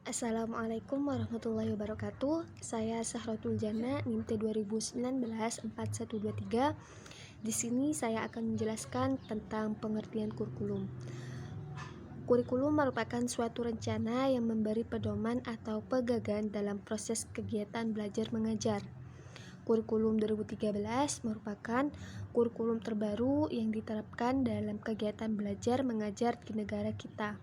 Assalamualaikum warahmatullahi wabarakatuh. Saya Sahratul Jana, NIM T 2019-4123. Di sini saya akan menjelaskan tentang pengertian kurikulum. Kurikulum merupakan suatu rencana yang memberi pedoman atau pegangan dalam proses kegiatan belajar mengajar. Kurikulum 2013 merupakan kurikulum terbaru yang diterapkan dalam kegiatan belajar mengajar di negara kita.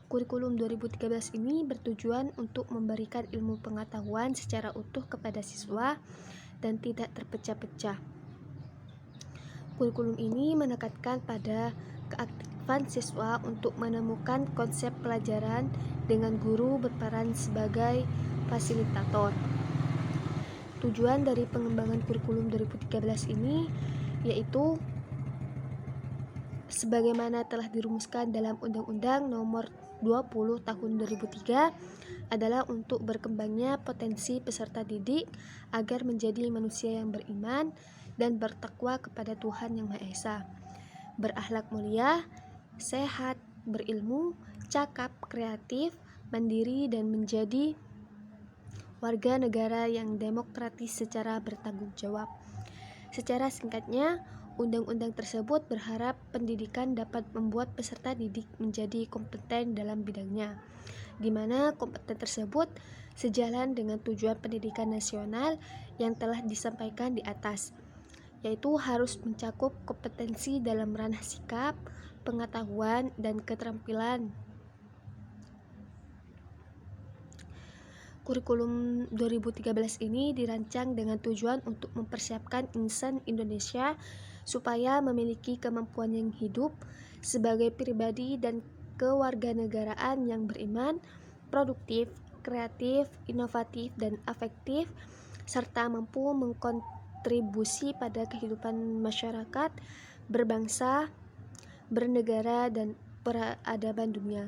Kurikulum 2013 ini bertujuan untuk memberikan ilmu pengetahuan secara utuh kepada siswa dan tidak terpecah-pecah. Kurikulum ini menekankan pada keaktifan siswa untuk menemukan konsep pelajaran dengan guru berperan sebagai fasilitator. Tujuan dari pengembangan kurikulum 2013 ini yaitu sebagaimana telah dirumuskan dalam Undang-Undang Nomor 20 Tahun 2003 adalah untuk berkembangnya potensi peserta didik agar menjadi manusia yang beriman dan bertakwa kepada Tuhan Yang Maha Esa, berakhlak mulia, sehat, berilmu, cakap, kreatif, mandiri, dan menjadi warga negara yang demokratis secara bertanggung jawab. Secara singkatnya, undang-undang tersebut berharap pendidikan dapat membuat peserta didik menjadi kompeten dalam bidangnya, di mana kompeten tersebut sejalan dengan tujuan pendidikan nasional yang telah disampaikan di atas, yaitu harus mencakup kompetensi dalam ranah sikap, pengetahuan, dan keterampilan. Kurikulum 2013 ini dirancang dengan tujuan untuk mempersiapkan insan Indonesia supaya memiliki kemampuan yang hidup sebagai pribadi dan kewarganegaraan yang beriman, produktif, kreatif, inovatif, dan afektif, serta mampu mengkontribusi pada kehidupan masyarakat, berbangsa, bernegara, dan peradaban dunia.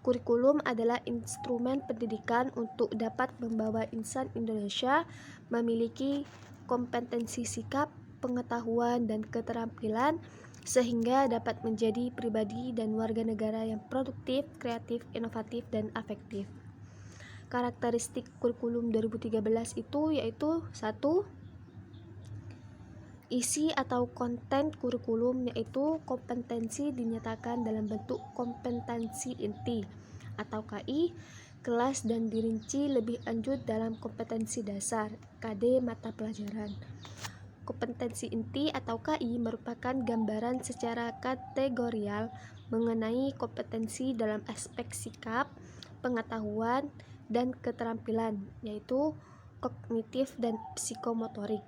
Kurikulum adalah instrumen pendidikan untuk dapat membawa insan Indonesia memiliki kompetensi sikap, pengetahuan, dan keterampilan sehingga dapat menjadi pribadi dan warga negara yang produktif, kreatif, inovatif, dan afektif. Karakteristik kurikulum 2013 itu yaitu 1. Isi atau konten kurikulum yaitu kompetensi dinyatakan dalam bentuk kompetensi inti atau KI, kelas dan dirinci lebih lanjut dalam kompetensi dasar KD mata pelajaran. Kompetensi inti atau KI merupakan gambaran secara kategorial mengenai kompetensi dalam aspek sikap, pengetahuan, dan keterampilan, yaitu kognitif dan psikomotorik,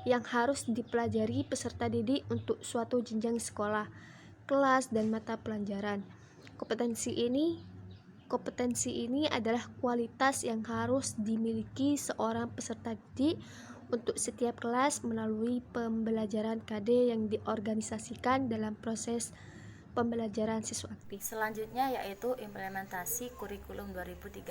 yang harus dipelajari peserta didik untuk suatu jenjang sekolah, kelas, dan mata pelajaran. Kompetensi ini adalah kualitas yang harus dimiliki seorang peserta didik untuk setiap kelas melalui pembelajaran KD yang diorganisasikan dalam proses pembelajaran siswa aktif. Selanjutnya yaitu implementasi kurikulum 2013.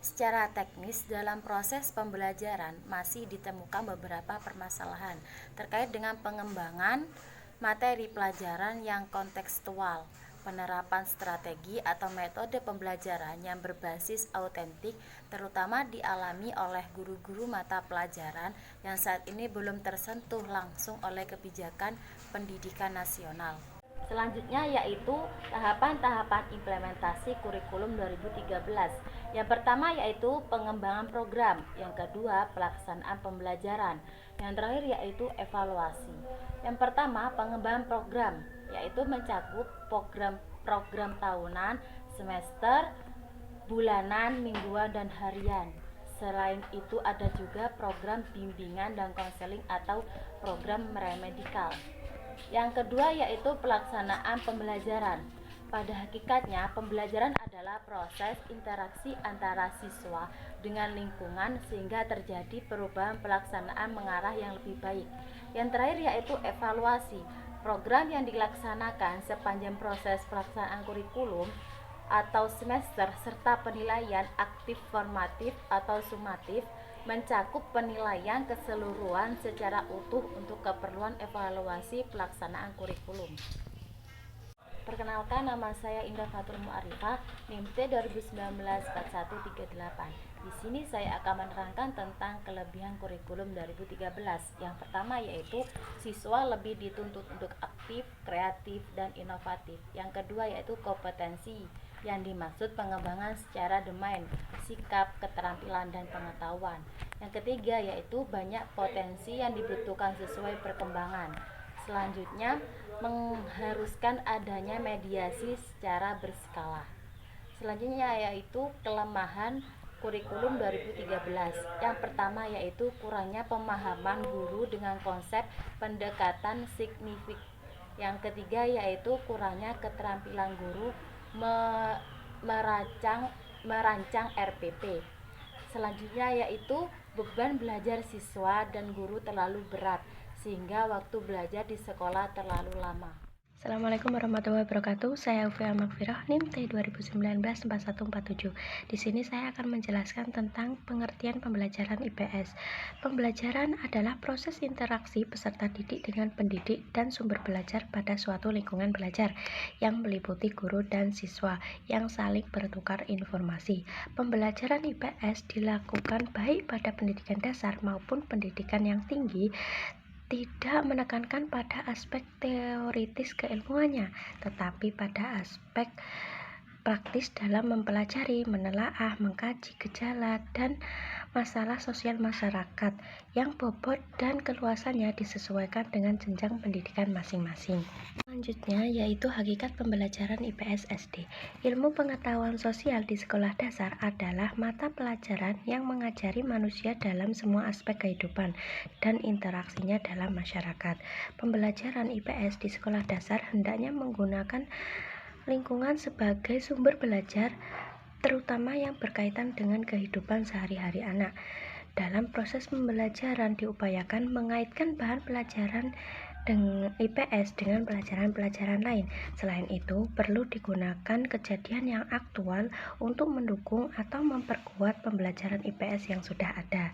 Secara teknis dalam proses pembelajaran masih ditemukan beberapa permasalahan terkait dengan pengembangan materi pelajaran yang kontekstual, penerapan strategi atau metode pembelajaran yang berbasis autentik terutama dialami oleh guru-guru mata pelajaran yang saat ini belum tersentuh langsung oleh kebijakan pendidikan nasional. Selanjutnya yaitu tahapan-tahapan implementasi kurikulum 2013. Yang pertama yaitu pengembangan program, yang kedua pelaksanaan pembelajaran, yang terakhir yaitu evaluasi. Yang pertama pengembangan program, yaitu mencakup program tahunan, semester, bulanan, mingguan, dan harian. Selain itu ada juga program bimbingan dan konseling atau program remedikal. Yang kedua yaitu pelaksanaan pembelajaran. Pada hakikatnya pembelajaran adalah proses interaksi antara siswa dengan lingkungan sehingga terjadi perubahan pelaksanaan mengarah yang lebih baik. Yang terakhir yaitu evaluasi. Program yang dilaksanakan sepanjang proses pelaksanaan kurikulum atau semester serta penilaian aktif formatif atau sumatif mencakup penilaian keseluruhan secara utuh untuk keperluan evaluasi pelaksanaan kurikulum. Perkenalkan, nama saya Indah Fatul Mu'arifah, NIM T 2019-4138. Di sini saya akan menerangkan tentang kelebihan kurikulum 2013. Yang pertama yaitu siswa lebih dituntut untuk aktif, kreatif, dan inovatif. Yang kedua yaitu kompetensi, yang dimaksud pengembangan secara domain, sikap, keterampilan, dan pengetahuan. Yang ketiga yaitu banyak potensi yang dibutuhkan sesuai perkembangan. Selanjutnya, mengharuskan adanya mediasi secara berskala. Selanjutnya yaitu kelemahan kurikulum 2013. Yang pertama yaitu kurangnya pemahaman guru dengan konsep pendekatan signifik. Yang ketiga yaitu kurangnya keterampilan guru merancang RPP. Selanjutnya yaitu beban belajar siswa dan guru terlalu berat, sehingga waktu belajar di sekolah terlalu lama. Assalamualaikum warahmatullahi wabarakatuh. Saya Ufi Al-Makfirah, NIM T 2019-4147. Di sini saya akan menjelaskan tentang pengertian pembelajaran IPS. Pembelajaran adalah proses interaksi peserta didik dengan pendidik dan sumber belajar pada suatu lingkungan belajar yang meliputi guru dan siswa yang saling bertukar informasi. Pembelajaran IPS dilakukan baik pada pendidikan dasar maupun pendidikan yang tinggi, tidak menekankan pada aspek teoritis keilmuannya, tetapi pada aspek praktis dalam mempelajari, menelaah, mengkaji gejala dan masalah sosial masyarakat yang bobot dan keluasannya disesuaikan dengan jenjang pendidikan masing-masing. Selanjutnya yaitu hakikat pembelajaran IPS SD. Ilmu pengetahuan sosial di sekolah dasar adalah mata pelajaran yang mengajari manusia dalam semua aspek kehidupan dan interaksinya dalam masyarakat. Pembelajaran IPS di sekolah dasar hendaknya menggunakan lingkungan sebagai sumber belajar, terutama yang berkaitan dengan kehidupan sehari-hari anak. Dalam proses pembelajaran diupayakan mengaitkan bahan pelajaran dengan IPS dengan pelajaran-pelajaran lain. Selain itu, perlu digunakan kejadian yang aktual untuk mendukung atau memperkuat pembelajaran IPS yang sudah ada.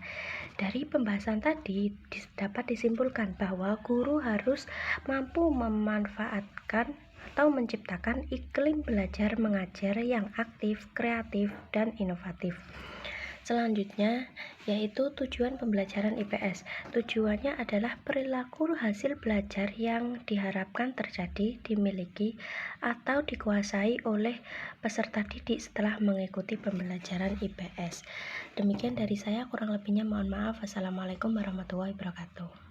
Dari pembahasan tadi dapat disimpulkan bahwa guru harus mampu memanfaatkan atau menciptakan iklim belajar mengajar yang aktif, kreatif, dan inovatif. Selanjutnya yaitu tujuan pembelajaran IPS. Tujuannya adalah perilaku hasil belajar yang diharapkan terjadi, dimiliki, atau dikuasai oleh peserta didik setelah mengikuti pembelajaran IPS. Demikian dari saya, kurang lebihnya mohon maaf. Wassalamualaikum warahmatullahi wabarakatuh.